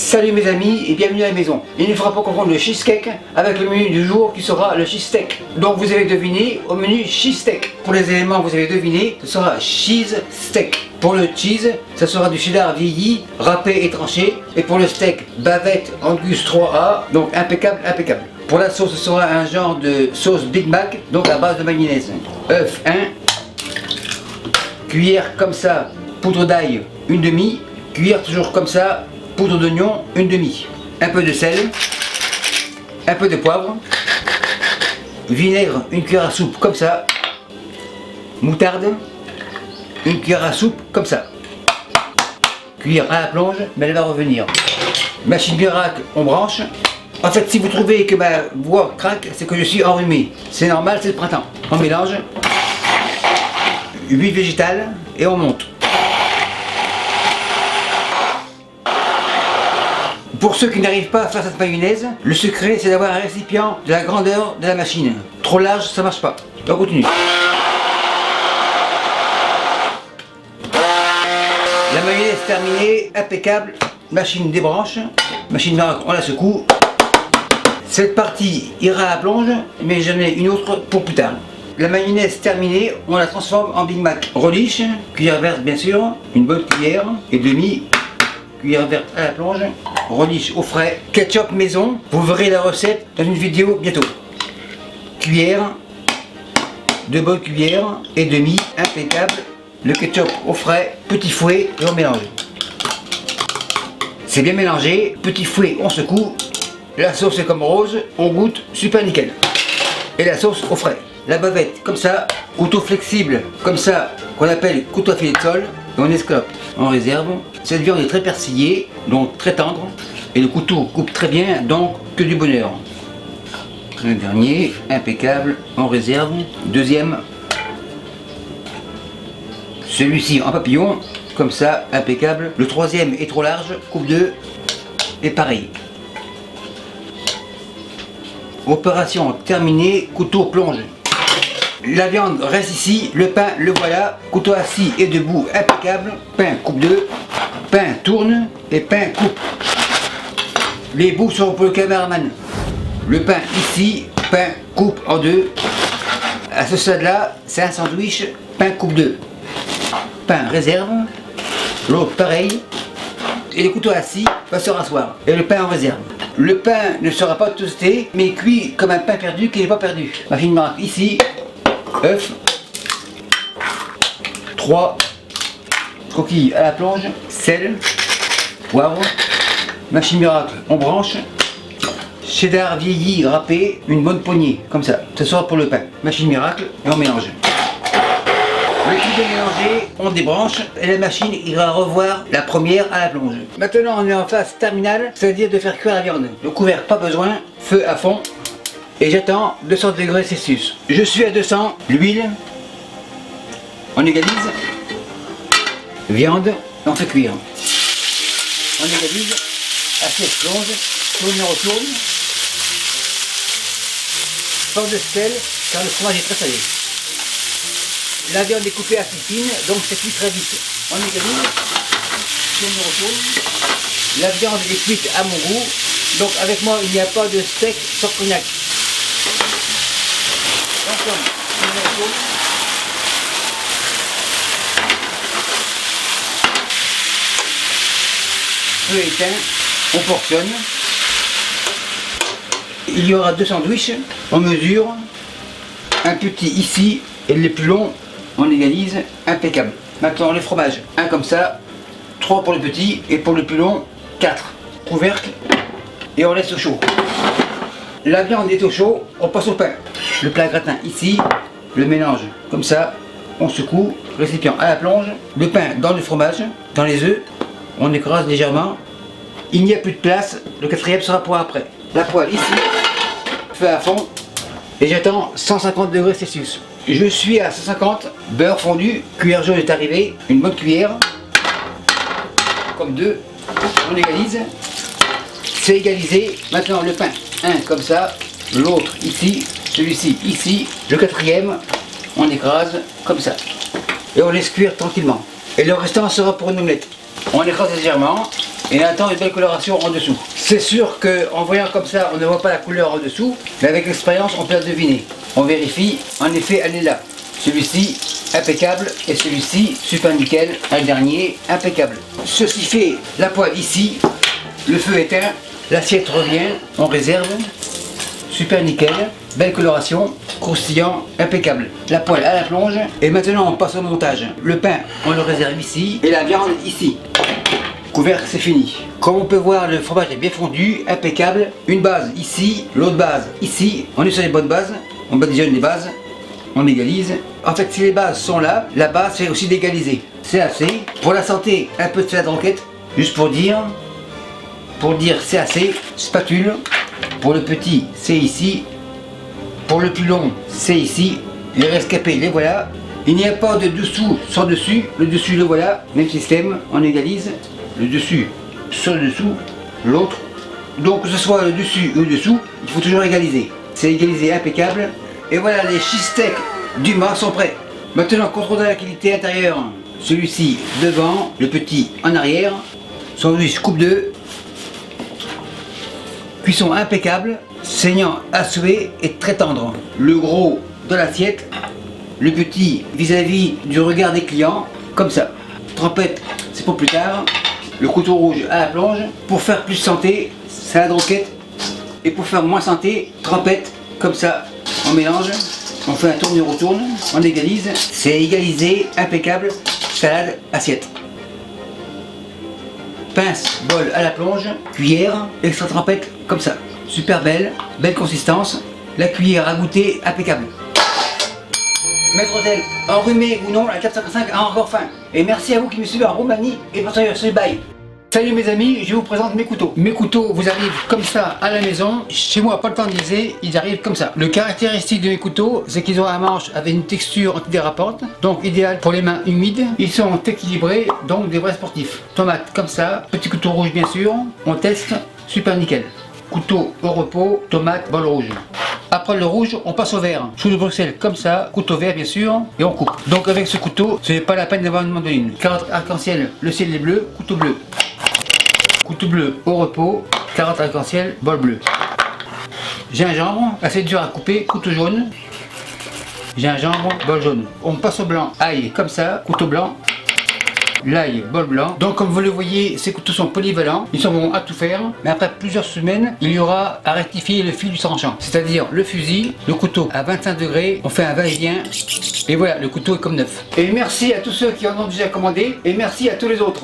Salut mes amis et bienvenue à la maison. Il ne faudra pas confondre le cheesecake avec le menu du jour qui sera le cheesesteak. Donc vous avez deviné au menu cheesesteak. Pour les éléments vous avez deviné, ce sera cheese steak. Pour le cheese, ce sera du cheddar vieilli, râpé et tranché. Et pour le steak, bavette Angus 3A, donc impeccable, impeccable. Pour la sauce, ce sera un genre de sauce Big Mac, donc à base de mayonnaise. Œuf 1, cuillère comme ça, poudre d'ail, une demi, cuillère toujours comme ça, poudre d'oignon, une demi, un peu de sel, un peu de poivre, vinaigre, une cuillère à soupe comme ça, moutarde, une cuillère à soupe comme ça, cuillère à la plonge, mais elle va revenir. Machine miracle, on branche. En fait, si vous trouvez que ma voix craque, c'est que je suis enrhumé. C'est normal, c'est le printemps. On mélange, huile végétale et on monte. Pour ceux qui n'arrivent pas à faire cette mayonnaise, le secret c'est d'avoir un récipient de la grandeur de la machine. Trop large, ça marche pas. On continue. La mayonnaise terminée, impeccable. Machine débranche. Machine miracle, on la secoue. Cette partie ira à la plonge, mais j'en ai une autre pour plus tard. La mayonnaise terminée, on la transforme en Big Mac. Relish, cuillère verte bien sûr, une bonne cuillère et demi. Cuillère verte à la plonge, relish au frais, ketchup maison, vous verrez la recette dans une vidéo bientôt. Cuillère, deux bonnes cuillères et demi, impeccable, le ketchup au frais, petit fouet et on mélange. C'est bien mélangé, petit fouet on secoue, la sauce est comme rose, on goûte, super nickel. Et la sauce au frais. La bavette comme ça, couteau flexible comme ça, qu'on appelle couteau à filet de sol, et on escalope, on réserve. Cette viande est très persillée, donc très tendre, et le couteau coupe très bien, donc que du bonheur. Le dernier, impeccable, on réserve. Deuxième, celui-ci en papillon, comme ça, impeccable. Le troisième est trop large, coupe 2, et pareil. Opération terminée, couteau plonge. La viande reste ici, le pain le voilà, couteau assis et debout, impeccable. Pain coupe 2, pain tourne et pain coupe. Les bouts sont pour le caméraman. Le pain ici, pain coupe en deux. À ce stade là, c'est un sandwich, pain coupe 2. Pain réserve, l'autre pareil. Et le couteau assis va se rasseoir. Et le pain en réserve. Le pain ne sera pas toasté, mais cuit comme un pain perdu qui n'est pas perdu. Machine miracle ici, œuf, 3 coquilles à la plonge, sel, poivre, machine miracle, on branche, cheddar vieilli râpé, une bonne poignée, comme ça, ce sera pour le pain. Machine miracle, et on mélange. Le tout est mélangé, on débranche et la machine ira revoir la première à la plonge. Maintenant on est en phase terminale, c'est-à-dire de faire cuire la viande. Le couvercle pas besoin, feu à fond et j'attends 200 degrés Celsius. Je suis à 200, l'huile, on égalise, viande, on fait cuire. On égalise, assiette plonge, tourne, on retourne. Pas de sel car le fromage est très salé. La viande est coupée assez fine, donc c'est cuit très vite. On égalise, tourne, retourne. La viande est cuite à mon goût, donc avec moi il n'y a pas de steak sans cognac. Ensemble, tourne, retourne. Feu éteint, on portionne. Il y aura 2 sandwichs, on mesure. Un petit ici et le plus long. On égalise, impeccable. Maintenant les fromages, un comme ça, 3 pour le petit et pour le plus long, 4. Couvercle et on laisse au chaud. La viande est au chaud, on passe au pain. Le plat gratin ici, le mélange comme ça, on secoue, récipient à la plonge, le pain dans le fromage, dans les œufs, on écrase légèrement. Il n'y a plus de place, le quatrième sera pour après. La poêle ici, feu à fond et j'attends 150 degrés Celsius. Je suis à 150, beurre fondu, cuillère jaune est arrivée, une bonne cuillère, comme 2, on égalise, c'est égalisé, maintenant le pain, un comme ça, l'autre ici, celui-ci ici, le quatrième, on écrase comme ça, et on laisse cuire tranquillement, et le restant sera pour une omelette. On écrase légèrement, et on attend une belle coloration en dessous. C'est sûr qu'en voyant comme ça, on ne voit pas la couleur en dessous, mais avec l'expérience, on peut la deviner. On vérifie, en effet, elle est là. Celui-ci, impeccable, et celui-ci, super nickel, un dernier, impeccable. Ceci fait, la poêle ici, le feu éteint, l'assiette revient, on réserve, super nickel, belle coloration, croustillant, impeccable. La poêle à la plonge, et maintenant on passe au montage. Le pain, on le réserve ici, et la viande ici. Couvercle, c'est fini. Comme on peut voir, le fromage est bien fondu, impeccable. Une base ici, l'autre base ici. On est sur les bonnes bases, on badigeonne les bases, on égalise. En fait, si les bases sont là, la base c'est aussi d'égaliser. C'est assez. Pour la santé, un peu de salade roquette, juste pour dire c'est assez. Spatule. Pour le petit, c'est ici. Pour le plus long, c'est ici. Les rescapés, les voilà. Il n'y a pas de dessous sans dessus. Le dessus, le voilà. Même système, on égalise. Le dessus sur le dessous, l'autre. Donc que ce soit le dessus ou le dessous, il faut toujours égaliser. C'est égalisé, impeccable. Et voilà, les cheesesteaks du Mât sont prêts. Maintenant, contrôle de la qualité intérieure. Celui-ci devant, le petit en arrière. Sandwich coupe 2. Cuisson impeccable, saignant à souhait et très tendre. Le gros de l'assiette, le petit vis-à-vis du regard des clients, comme ça. Trempette, c'est pour plus tard. Le couteau rouge à la plonge. Pour faire plus santé, salade roquette. Et pour faire moins santé, trempette, comme ça. On mélange, on fait un tourne-retourne, on égalise. C'est égalisé, impeccable, salade, assiette. Pince, bol à la plonge, cuillère, extra trempette, comme ça. Super belle, belle consistance. La cuillère à goûter, impeccable. Maître Hôtel, enrhumé ou non, la 455 a encore faim. Et merci à vous qui me suivez en Roumanie et pour ce bail. Salut mes amis, je vous présente mes couteaux. Mes couteaux vous arrivent comme ça à la maison. Chez moi, pas le temps de liser, ils arrivent comme ça. Le caractéristique de mes couteaux, c'est qu'ils ont un manche avec une texture antidérapante, donc idéal pour les mains humides. Ils sont équilibrés, donc des vrais sportifs. Tomate comme ça, petit couteau rouge bien sûr. On teste, super nickel. Couteau au repos, tomate, bol rouge. Après le rouge, on passe au vert. Sous le Bruxelles comme ça, couteau vert bien sûr, et on coupe. Donc avec ce couteau, ce n'est pas la peine d'avoir une mandoline. Carotte arc-en-ciel, le ciel est bleu, couteau bleu. Couteau bleu au repos, carotte arc-en-ciel, bol bleu. Gingembre, assez dur à couper, couteau jaune. Gingembre, bol jaune. On passe au blanc, ail comme ça, couteau blanc. L'ail, bol blanc. Donc comme vous le voyez, ces couteaux sont polyvalents, ils sont bons à tout faire, mais après plusieurs semaines, il y aura à rectifier le fil du tranchant. C'est-à-dire le fusil, le couteau à 25 degrés, on fait un va-et-vient, et voilà, le couteau est comme neuf. Et merci à tous ceux qui en ont déjà commandé, et merci à tous les autres.